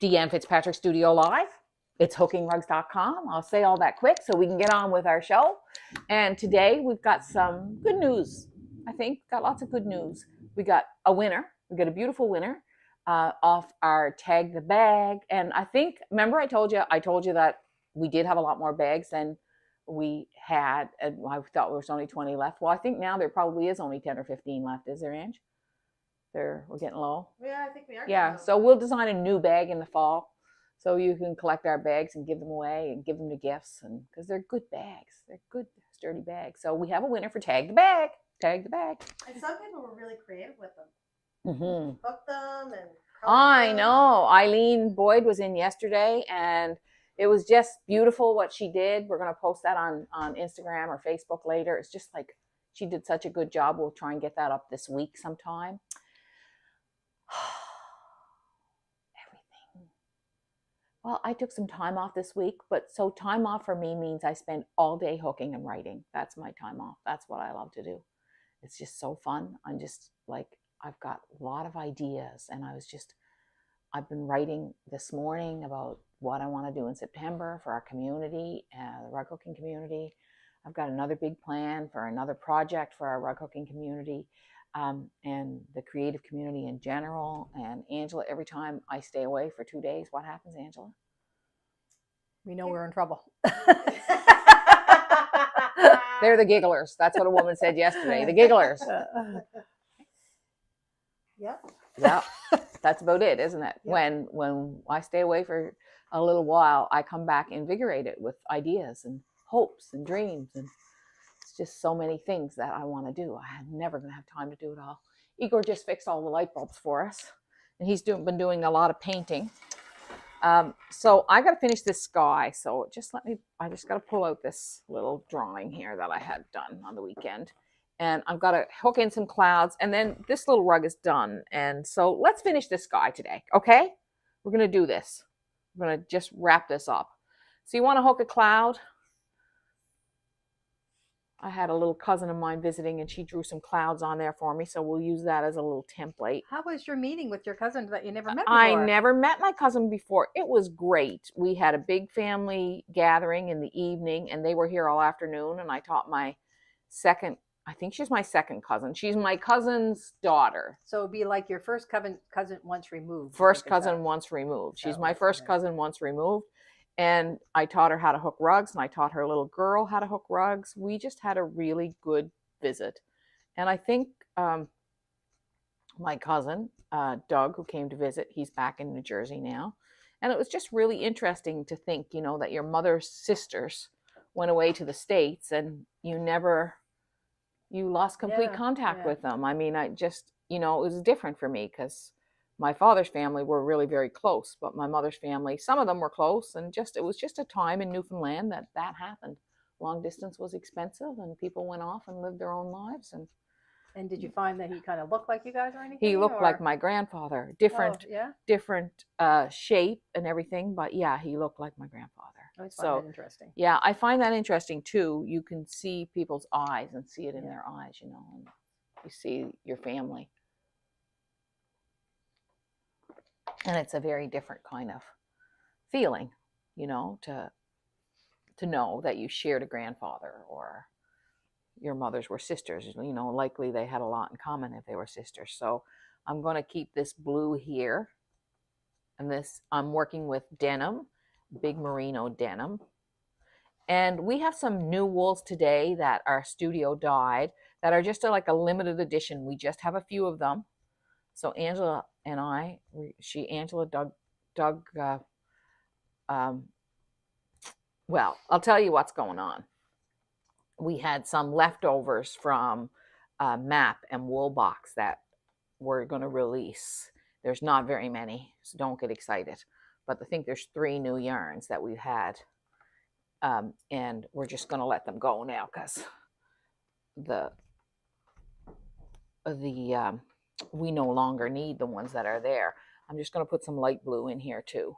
Deanne Fitzpatrick Studio Live. It's hookingrugs.com. I'll say all that quick so we can get on with our show. And today we've got some good news. I think got lots of good news. We got a winner. We got a beautiful winner off our Tag the Bag. And I think, remember I told you that we did have a lot more bags than we had. And I thought there was only 20 left. Well, I think now there probably is only 10 or 15 left. Is there, Ange? We're getting low. Yeah, I think we are. Yeah, so we'll design a new bag in the fall, so you can collect our bags and give them away and give them to gifts, and because they're good bags, they're good sturdy bags. So we have a winner for Tag the Bag. Tag the Bag. And some people were really creative with them. Mm-hmm. Hook them and. I know. Eileen Boyd was in yesterday, and it was just beautiful what she did. We're gonna post that on Instagram or Facebook later. It's just like she did such a good job. We'll try and get that up this week sometime. Everything. Well, I took some time off this week, but so time off for me means I spend all day hooking and writing. That's my time off. That's what I love to do. It's just so fun. I'm just like, I've got a lot of ideas, and I've been writing this morning about what I want to do in September for our community, the rug hooking community. I've got another big plan for another project for our rug hooking community. And the creative community in general. And Angela, every time I stay away for 2 days, what happens, Angela? We know we're in trouble. They're the gigglers. That's what a woman said yesterday. The gigglers. Yep. Yeah, that's about it, isn't it? Yep. When I stay away for a little while, I come back invigorated with ideas and hopes and dreams, and just so many things that I want to do. I'm never going to have time to do it all. Igor just fixed all the light bulbs for us, and he's been doing a lot of painting. So I got to finish this sky. So I just got to pull out this little drawing here that I had done on the weekend, and I've got to hook in some clouds, and then this little rug is done. And so let's finish this sky today. Okay. We're going to do this. We're going to just wrap this up. So you want to hook a cloud? I had a little cousin of mine visiting, and she drew some clouds on there for me. So we'll use that as a little template. How was your meeting with your cousin that you never met before? I never met my cousin before. It was great. We had a big family gathering in the evening, and they were here all afternoon. And I taught my second, I think she's my second cousin. She's my cousin's daughter. So it'd be like your first cousin once removed. First cousin once removed. She's my first cousin once removed. And I taught her how to hook rugs, and I taught her little girl how to hook rugs. We just had a really good visit. And I think my cousin, Doug, who came to visit, he's back in New Jersey now. And it was just really interesting to think, that your mother's sisters went away to the States, and you lost complete contact with them. I mean, it was different for me because my father's family were really very close, but my mother's family, some of them were close, and it was just a time in Newfoundland that happened. Long distance was expensive, and people went off and lived their own lives. And did you find that he kind of looked like you guys or anything? He looked like my grandfather, different shape and everything, but yeah, he looked like my grandfather. I find that interesting. Yeah, I find that interesting too. You can see people's eyes and see it in their eyes, and you see your family. And it's a very different kind of feeling, to know that you shared a grandfather, or your mothers were sisters. Likely they had a lot in common if they were sisters. So I'm going to keep this blue here. And I'm working with denim, big merino denim. And we have some new wools today that our studio dyed that are just like a limited edition. We just have a few of them. So Angela and Doug, well, I'll tell you what's going on. We had some leftovers from MAP and Woolbox that we're going to release. There's not very many, so don't get excited. But I think there's 3 new yarns that we've had. And we're just going to let them go now because we no longer need the ones that are there. I'm just going to put some light blue in here too.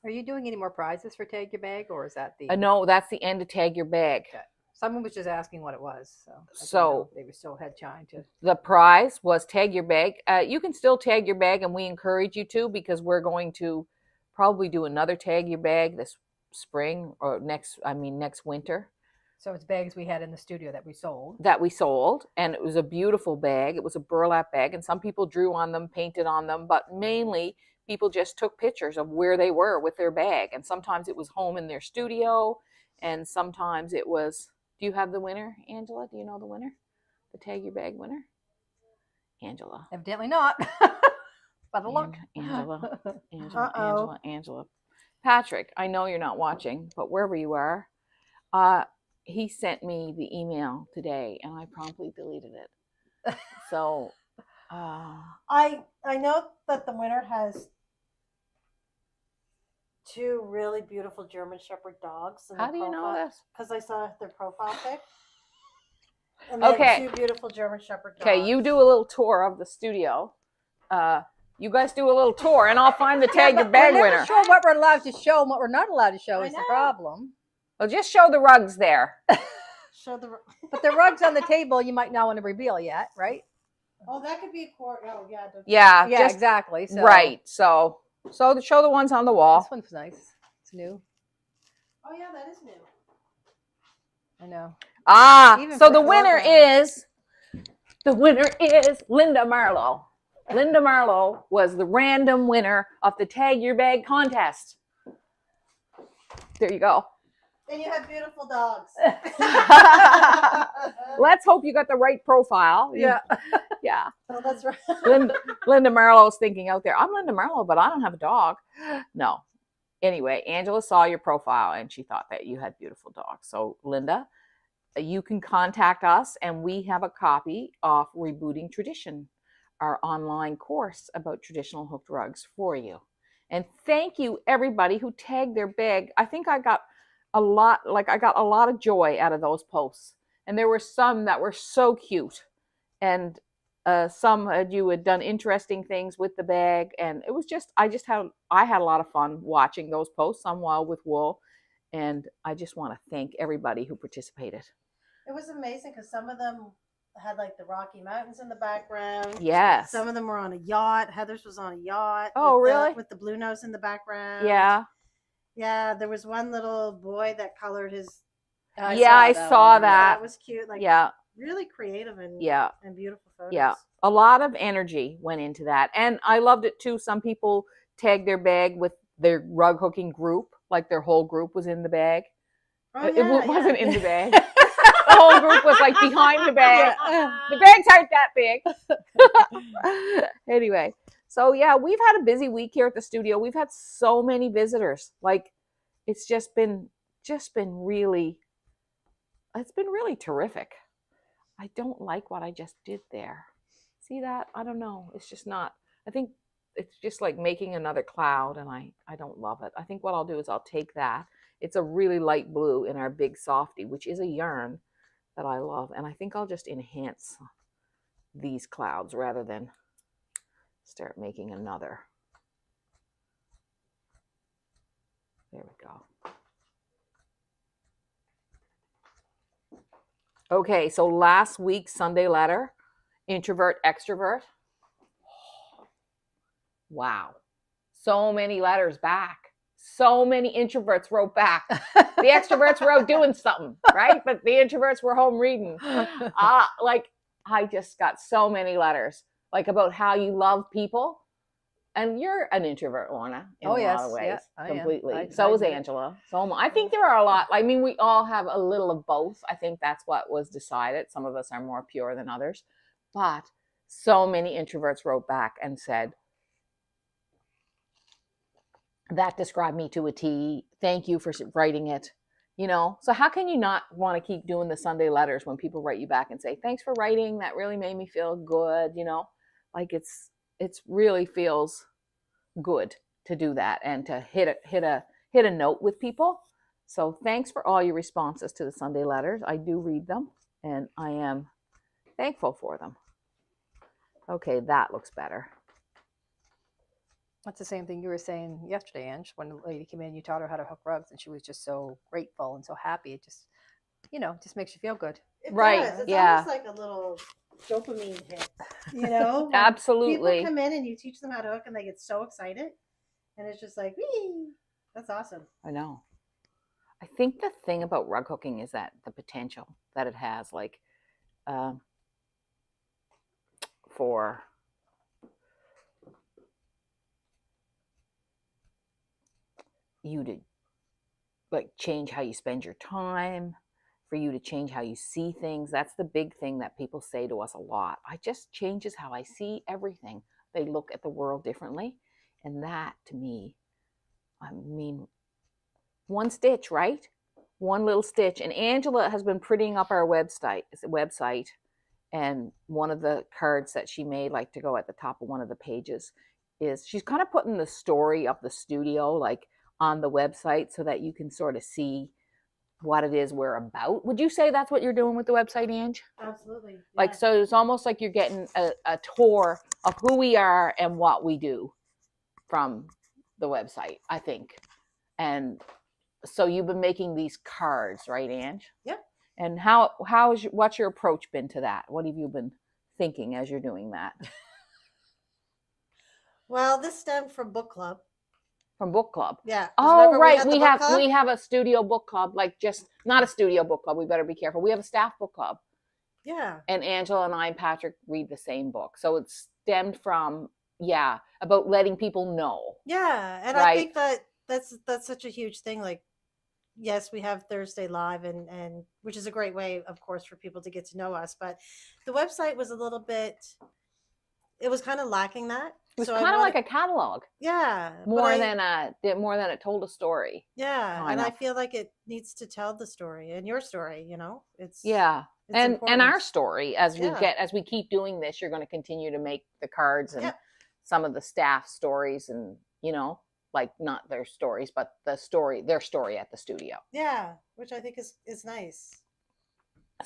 Are you doing any more prizes for Tag Your Bag, or is that the... No, that's the end of Tag Your Bag. Okay. Someone was just asking what it was. So they were still trying to... The prize was Tag Your Bag. You can still tag your bag, and we encourage you to, because we're going to probably do another tag your bag this spring or next winter. So it's bags we had in the studio that we sold. And it was a beautiful bag. It was a burlap bag, and some people drew on them, painted on them, but mainly people just took pictures of where they were with their bag. And sometimes it was home in their studio, and sometimes it was, do you have the winner, Angela? Do you know the winner? The tag your bag winner? Angela. Evidently not. By the look. Angela. Patrick, I know you're not watching, but wherever you are, he sent me the email today, and I promptly deleted it. So, I know that the winner has 2 really beautiful German Shepherd dogs. How do you know this? Because I saw their profile pic. And Okay. they have 2 beautiful German Shepherd dogs. Okay, you do a little tour of the studio. You guys do a little tour, and I'll find the tag your bag We're winner. never sure what we're allowed to show and what we're not allowed to show is the problem. Well, just show the rugs there. But the rugs on the table you might not want to reveal yet, right? Oh, that could be a cord. Oh, yeah. Yeah, Yeah, exactly. So, right. So show the ones on the wall. This one's nice. It's new. Oh, yeah, that is new. I know. So the winner is Linda Marlowe. Linda Marlowe was the random winner of the Tag Your Bag contest. There you go. And you have beautiful dogs. Let's hope you got the right profile. Yeah. Yeah. Oh, that's right. Linda Marlowe's thinking out there, I'm Linda Marlowe, but I don't have a dog. No. Anyway, Angela saw your profile and she thought that you had beautiful dogs. So, Linda, you can contact us, and we have a copy of Rebooting Tradition, our online course about traditional hooked rugs for you. And thank you, everybody who tagged their bag. I think I got a lot of joy out of those posts. And there were some that were so cute. And some you had done interesting things with the bag. And it was just, I had a lot of fun watching those posts, some Wild with Wool. And I just want to thank everybody who participated. It was amazing because some of them had like the Rocky Mountains in the background. Yes. Some of them were on a yacht. Heather's was on a yacht. Oh, really? With the blue nose in the background. Yeah. Yeah, there was one little boy that colored his. I saw that. That was cute. Like, yeah. Really creative and beautiful photos. Yeah. A lot of energy went into that. And I loved it too. Some people tagged their bag with their rug hooking group, like their whole group was in the bag. Oh, it wasn't in the bag. The whole group was like behind the bag. Yeah. The bags aren't that big. Anyway, so yeah, we've had a busy week here at the studio. We've had so many visitors. Like, it's just been really terrific. I don't like what I just did there. See that? I don't know. It's just not. I think it's just like making another cloud, and I don't love it. I think what I'll do is I'll take that. It's a really light blue in our Big Softy, which is a yarn that I love. And I think I'll just enhance these clouds rather than start making another. There we go. Okay, so last week's Sunday letter, introvert, extrovert. Wow. So many letters back. So many introverts wrote back. The extroverts were out doing something, right? But the introverts were home reading. I just got so many letters, like about how you love people. And you're an introvert, Lorna, in a lot of ways, completely. So is Angela. So I think there are a lot. I mean, we all have a little of both. I think that's what was decided. Some of us are more pure than others. But so many introverts wrote back and said, that described me to a T. Thank you for writing it. You know, so how can you not want to keep doing the Sunday letters when people write you back and say, thanks for writing. That really made me feel good. You know, like it's really feels good to do that and to hit a note with people. So thanks for all your responses to the Sunday letters. I do read them and I am thankful for them. Okay, that looks better. That's the same thing you were saying yesterday, Ange, when the lady came in, you taught her how to hook rugs and she was just so grateful and so happy. It just, just makes you feel good. It right. does. It's yeah. almost like a little dopamine hit, you know? Absolutely. People come in and you teach them how to hook and they get so excited. and it's just like, wee. That's awesome. I know. I think the thing about rug hooking is that the potential that it has, like, for you to like change how you spend your time, for you to change how you see things. That's the big thing that people say to us a lot. I just changes how I see everything. They look at the world differently. And that to me, I mean, one stitch, right? One little stitch. And Angela has been prettying up our website. And one of the cards that she made, like to go at the top of one of the pages, is she's kind of putting the story of the studio like on the website so that you can sort of see what it is we're about. Would you say that's what you're doing with the website, Ange? Absolutely. Yeah. Like, so it's almost like you're getting a tour of who we are and what we do from the website, I think. And so you've been making these cards, right, Ange? Yep. And what's your approach been to that? What have you been thinking as you're doing that? Well, this stemmed from book club. From book club. Yeah. Oh, right. We have a studio book club, like just not a studio book club. We better be careful. We have a staff book club. Yeah. And Angela and I and Patrick read the same book. So it stemmed from, about letting people know. Yeah. And right? I think that's such a huge thing. Like, yes, we have Thursday Live, and which is a great way, of course, for people to get to know us. But the website was a little bit, it was kind of lacking that. It was kind of like a catalog. Yeah. More than it told a story. Yeah. And I feel like it needs to tell the story and your story, you know? It's and important. our story as we keep doing this, you're going to continue to make the cards and some of the staff stories and, you know, like not their stories, but their story at the studio. Yeah, which I think is nice.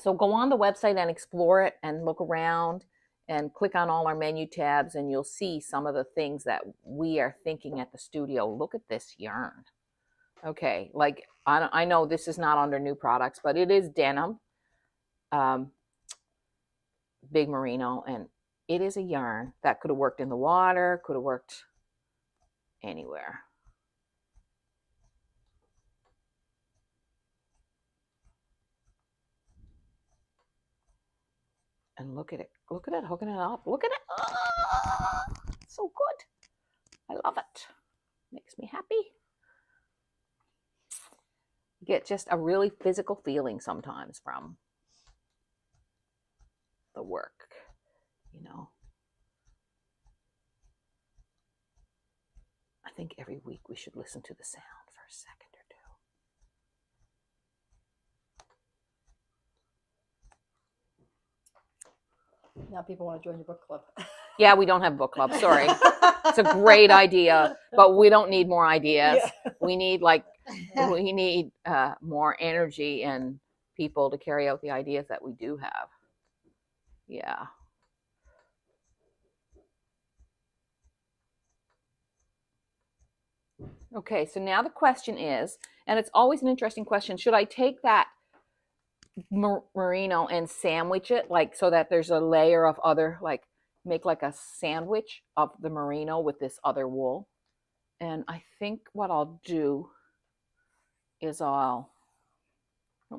So go on the website and explore it and look around and click on all our menu tabs and you'll see some of the things that we are thinking at the studio. Look at this yarn. Okay, like I know this is not under new products, but it is denim, big merino, and it is a yarn that could have worked in the water, could have worked anywhere. And look at it hooking it up. Look at it. Oh, so good. I love it. Makes me happy. You get just a really physical feeling sometimes from the work, you know. I think every week we should listen to the sound for a second or two. Now people want to join your book club. Yeah, we don't have book club. Sorry. It's a great idea, but we don't need more ideas. Yeah. We need more energy and people to carry out the ideas that we do have. Yeah. Okay, so now the question is, and it's always an interesting question, should I take that merino and sandwich it, like so that there's a layer of other, like make like a sandwich of the merino with this other wool? And I think what I'll do is want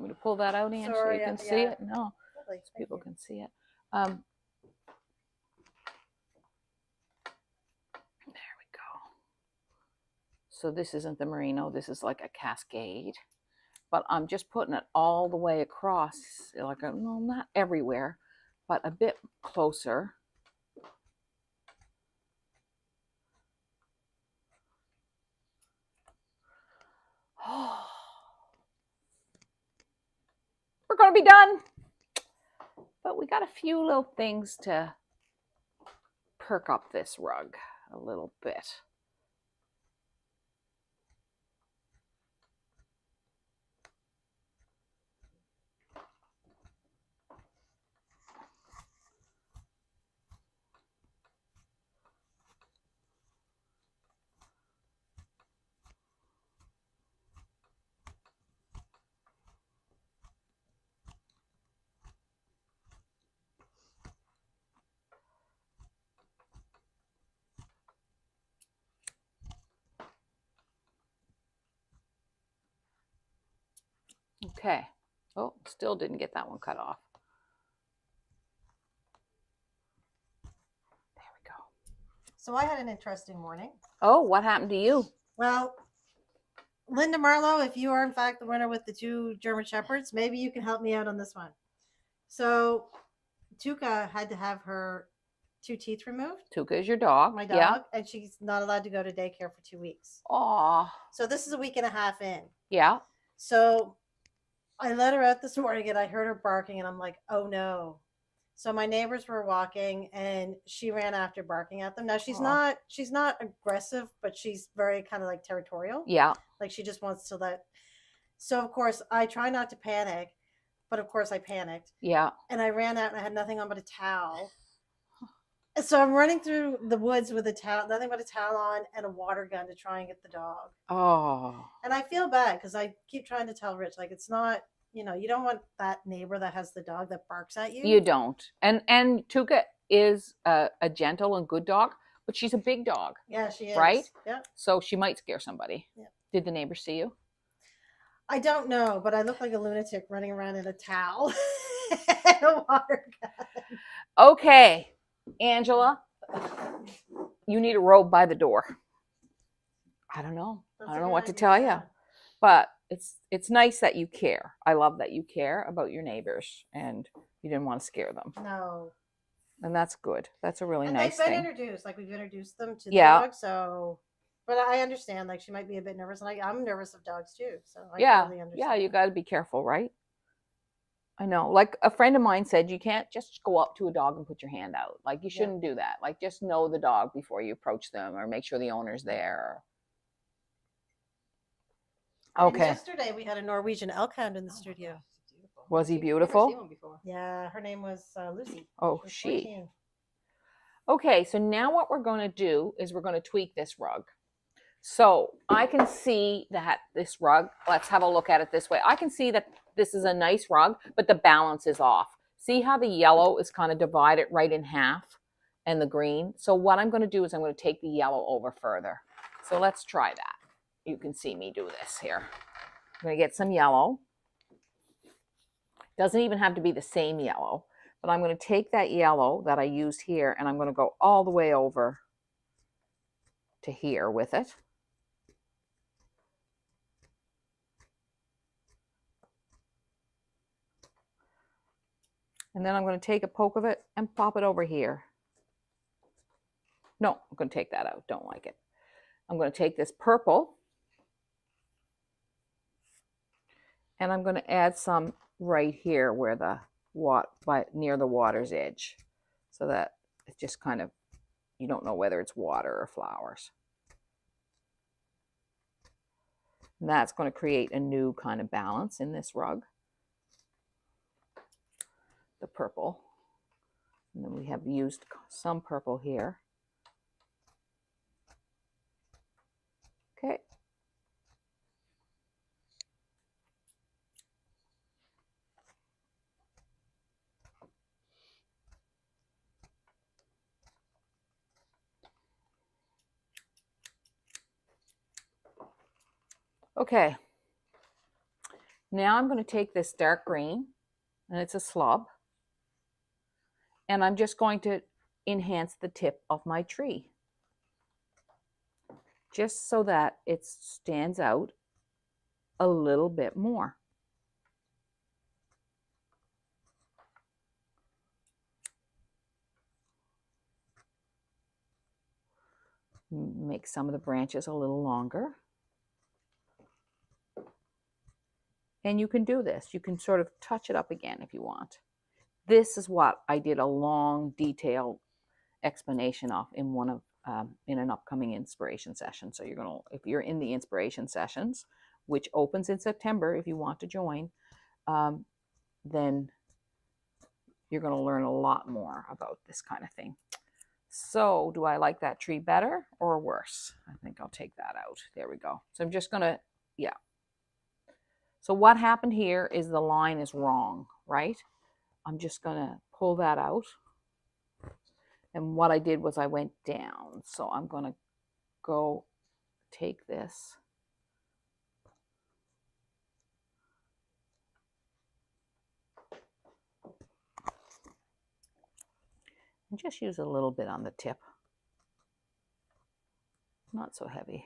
me to pull that out, Ange, so you can see it? No, so people can see it. There we go. So this isn't the merino, this is like a cascade. But I'm just putting it all the way across, like well, not everywhere, but a bit closer. Oh. We're going to be done. But we got a few little things to perk up this rug a little bit. Okay. Oh, still didn't get that one cut off. There we go. So I had an interesting morning. Oh, what happened to you? Well, Linda Marlowe, if you are in fact the winner with the 2 German Shepherds, maybe you can help me out on this one. So Tuka had to have her 2 teeth removed. Tuka is your dog. My dog. Yeah. And she's not allowed to go to daycare for 2 weeks. Aw. So this is a week and a half in. Yeah. So I let her out this morning and I heard her barking and I'm like, oh no. So my neighbors were walking and she ran after barking at them. Now she's not aggressive, but she's very kind of like territorial. Yeah. Like she just wants to let. So of course I try not to panic, but of course I panicked. Yeah. And I ran out and I had nothing on but a towel. So I'm running through the woods with a towel, nothing but a towel on and a water gun to try and get the dog. Oh. And I feel bad because I keep trying to tell Rich, like, it's not, you know, you don't want that neighbor that has the dog that barks at you. You don't. And Tuka is a gentle and good dog, but she's a big dog. Yeah, she is. Right? Yeah. So she might scare somebody. Yeah. Did the neighbors see you? I don't know, but I look like a lunatic running around in a towel and a water gun. Okay, Angela, you need a robe by the door. I don't know. That's I a don't know good what to idea, tell yeah. you, but it's nice that you care. I love that you care about your neighbors and you didn't want to scare them. No. And that's good. That's a really And nice they've been thing. introduced, like we've introduced them to the Yeah. dog, so. But I understand, like she might be a bit nervous, and I'm nervous of dogs too. So I Yeah, totally understand. yeah, you got to be careful, right? I know. Like a friend of mine said, you can't just go up to a dog and put your hand out. Like you shouldn't do that. Like just know the dog before you approach them, or make sure the owner's there. And Okay. yesterday we had a Norwegian elk hound in the studio. Beautiful. Was he I've beautiful? never seen one before. Yeah, her name was Lucy. Oh, was she. 14. Okay, so now what we're going to do is we're going to tweak this rug. So I can see that this rug, let's have a look at it this way. I can see that this is a nice rug, but the balance is off. See how the yellow is kind of divided right in half and the green? So what I'm going to do is I'm going to take the yellow over further. So let's try that. You can see me do this here. I'm going to get some yellow. Doesn't even have to be the same yellow, but I'm going to take that yellow that I used here and I'm going to go all the way over to here with it. And then I'm going to take a poke of it and pop it over here. No, I'm going to take that out. Don't like it. I'm going to take this purple and I'm going to add some right here where the near the water's edge, so that it's just kind of, you don't know whether it's water or flowers. And that's going to create a new kind of balance in this rug. The purple. And then we have used some purple here. Okay. Okay. Now I'm going to take this dark green, and it's a slub, and I'm just going to enhance the tip of my tree, just so that it stands out a little bit more. Make some of the branches a little longer. And you can do this. You can sort of touch it up again if you want. This is what I did a long, detailed explanation of in one of in an upcoming inspiration session. So you're gonna, if you're in the inspiration sessions, which opens in September, if you want to join, then you're going to learn a lot more about this kind of thing. So do I like that tree better or worse? I think I'll take that out. There we go. So I'm just going to, yeah. So what happened here is the line is wrong, right? I'm just going to pull that out. And what I did was I went down. So I'm going to go take this And just use a little bit on the tip. Not so heavy.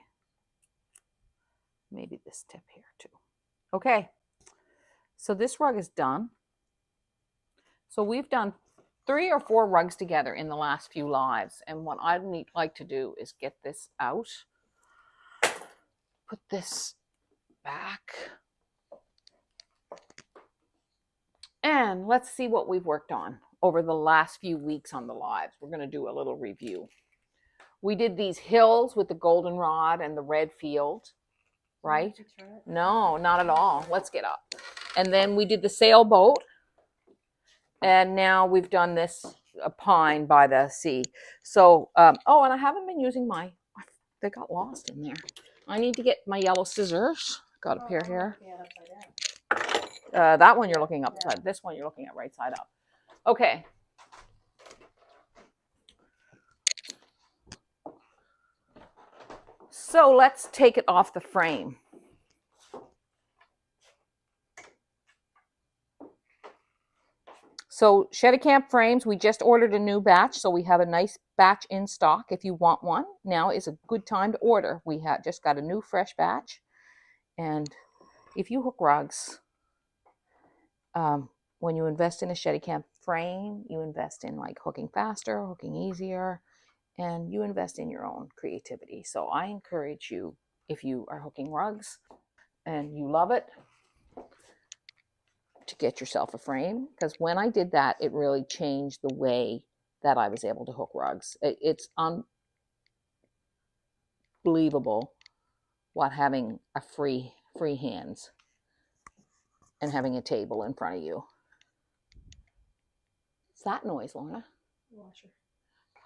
Maybe this tip here too. Okay, so this rug is done. So we've done 3 or 4 rugs together in the last few lives. And what I'd like to do is get this out. Put this back. And let's see what we've worked on over the last few weeks on the lives. We're going to do a little review. We did these hills with the goldenrod and the red field, right? No, not at all. Let's get up. And then we did the sailboat. And now we've done this pine by the sea. So, oh, and I haven't been using they got lost in there. I need to get my yellow scissors. Got a pair here. That one you're looking upside. This one you're looking at right side up. Okay. So let's take it off the frame. So Shetty Camp frames, we just ordered a new batch, so we have a nice batch in stock. If you want one, now is a good time to order. We have just got a new fresh batch. And if you hook rugs, when you invest in a Shetty Camp frame, you invest in like hooking faster, hooking easier, and you invest in your own creativity. So I encourage you, if you are hooking rugs and you love it, to get yourself a frame, because when I did that, it really changed the way that I was able to hook rugs. It's unbelievable what having a free hands and having a table in front of you. What's that noise, Lorna? Washer.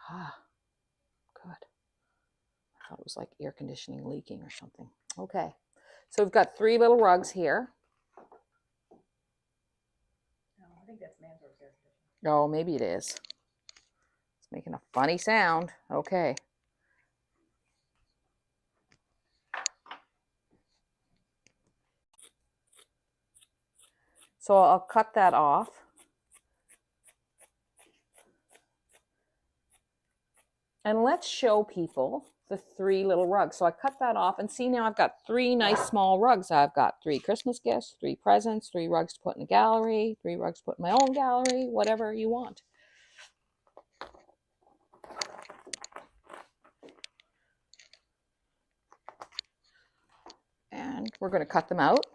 Ah, good. I thought it was like air conditioning leaking or something. Okay, so we've got 3 little rugs here. I think that's Man's air. Oh, maybe it is. It's making a funny sound. Okay. So I'll cut that off. And let's show people the 3 little rugs. So I cut that off, and see, now I've got 3 nice small rugs. I've got 3 Christmas gifts, 3 presents, 3 rugs to put in the gallery, 3 rugs to put in my own gallery, whatever you want. And we're going to cut them out.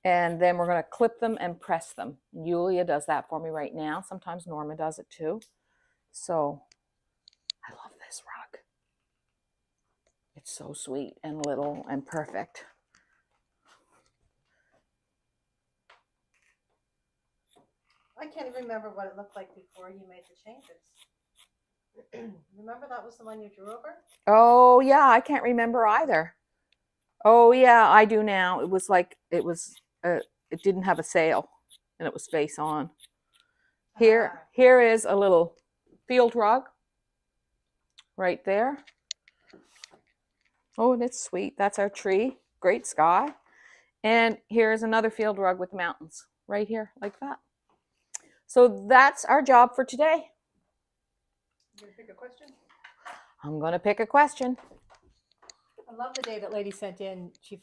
And then we're going to clip them and press them. Yulia does that for me right now. Sometimes Norma does it too. So I love this rug. It's so sweet and little and perfect. I can't even remember what it looked like before you made the changes. Remember that was the one you drew over? Oh yeah, I can't remember either. Oh yeah, I do now. It was like, it didn't have a sail and it was face on. Here is a little field rug right there. Oh, and it's sweet. That's our tree. Great sky. And here's another field rug with mountains right here like that. So that's our job for today. You gonna pick a question? I'm going to pick a question. I love the day that lady sent in. She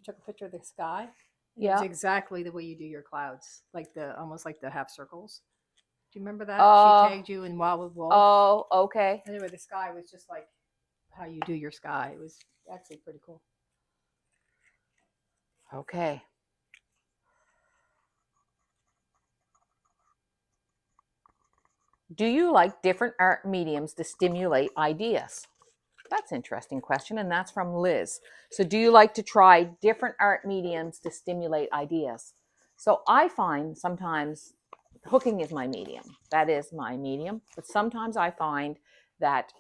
took a picture of the sky. Yeah. It's exactly the way you do your clouds, like almost like the half circles. Do you remember that? She tagged you in Wildwood Wolf. Oh, okay. Anyway, the sky was just like how you do your sky. It was actually pretty cool. Okay. Do you like different art mediums to stimulate ideas? That's an interesting question, and that's from Liz. So do you like to try different art mediums to stimulate ideas? So I find sometimes hooking is my medium. That is my medium. But sometimes I find that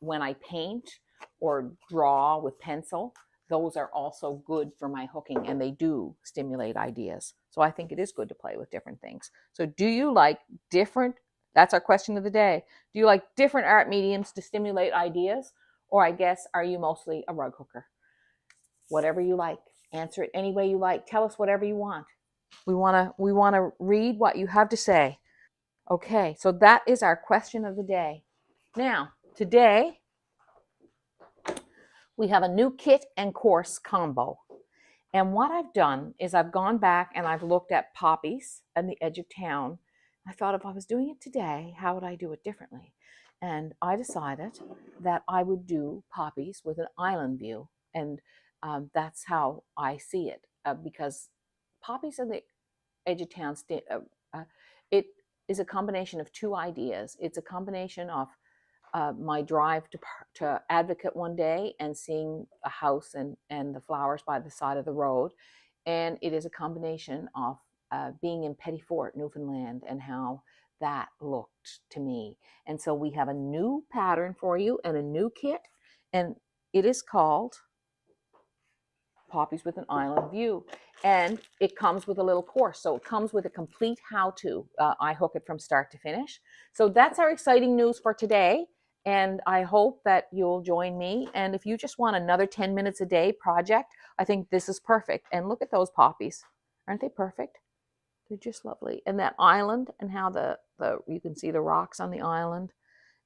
when I paint or draw with pencil, those are also good for my hooking, and they do stimulate ideas. So I think it is good to play with different things. So do you like different, that's our question of the day. Do you like different art mediums to stimulate ideas? Or I guess, are you mostly a rug hooker? Whatever you like. Answer it any way you like. Tell us whatever you want. We want to read what you have to say. Okay, so that is our question of the day. Now, today we have a new kit and course combo. And what I've done is I've gone back and I've looked at Poppies and the edge of town. I thought if I was doing it today, how would I do it differently? And I decided that I would do Poppies with an island view. And that's how I see it, because Poppies and the edge of town, it is a combination of two ideas. It's a combination of my drive to Advocate one day and seeing a house and the flowers by the side of the road. And it is a combination of being in Petit Fort, Newfoundland, and how that looked to me. And so we have a new pattern for you and a new kit, and it is called Poppies with an Island View. And it comes with a little course. So it comes with a complete how-to. I hook it from start to finish. So that's our exciting news for today. And I hope that you'll join me. And if you just want another 10 minutes a day project, I think this is perfect. And look at those poppies. Aren't they perfect? They're just lovely. And that island and how you can see the rocks on the island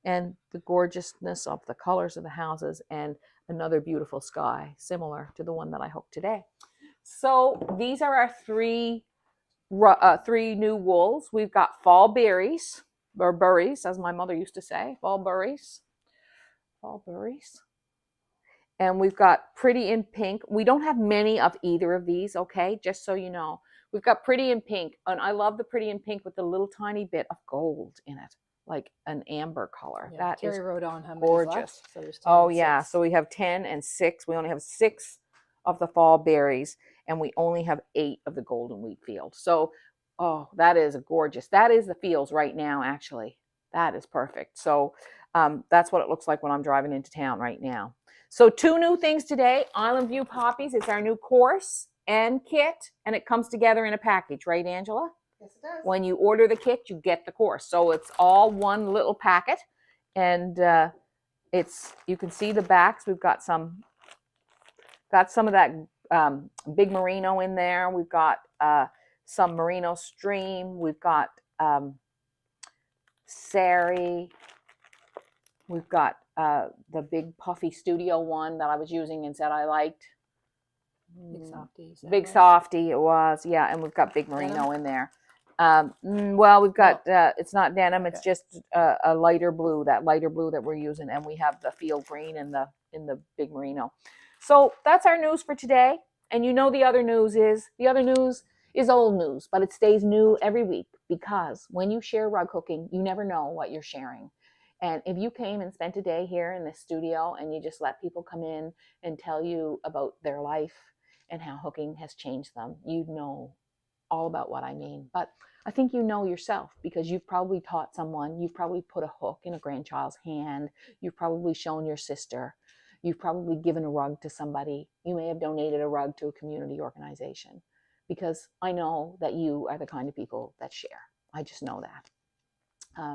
and the gorgeousness of the colors of the houses and another beautiful sky, similar to the one that I hooked today. So these are our three new wools. We've got fall berries, or burries, as my mother used to say, fall burries. And we've got Pretty in Pink. We don't have many of either of these, okay, just so you know. We've got Pretty in Pink, and I love the Pretty in Pink with the little tiny bit of gold in it, like an amber color. Yeah, that Carrie is wrote on how many gorgeous. left, so there's 10 oh and yeah, 6. so we have 10 and 6. We only have 6 of the fall berries, and we only have 8 of the golden wheat field. So, oh, that is gorgeous. That is the fields right now, actually. That is perfect. So that's what it looks like when I'm driving into town right now. So 2 new things today. Island View Poppies. It's our new course and kit, and it comes together in a package, right, Angela? Yes, it does. When you order the kit, you get the course. So it's all one little packet, and you can see the backs. We've got some of that big merino in there. We've got some merino stream. We've got sari. We've got the big puffy studio one that I was using and said I liked. Big softy. Big softy it was, yeah. And we've got big merino in there. Well, we've got it's not denim. It's just a lighter blue. That lighter blue that we're using, and we have the field green in the big merino. So that's our news for today. And you know the other news is old news, but it stays new every week, because when you share rug hooking, you never know what you're sharing. And if you came and spent a day here in the studio and you just let people come in and tell you about their life and how hooking has changed them, you'd know all about what I mean. But I think you know yourself, because you've probably taught someone, you've probably put a hook in a grandchild's hand, you've probably shown your sister, you've probably given a rug to somebody, you may have donated a rug to a community organization, because I know that you are the kind of people that share. I just know that,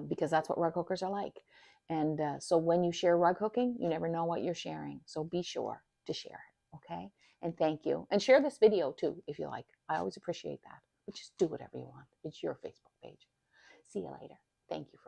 because that's what rug hookers are like. And so when you share rug hooking, you never know what you're sharing. So be sure to share it, okay? And thank you. And share this video too, if you like. I always appreciate that. But just do whatever you want. It's your Facebook page. See you later. Thank you for watching.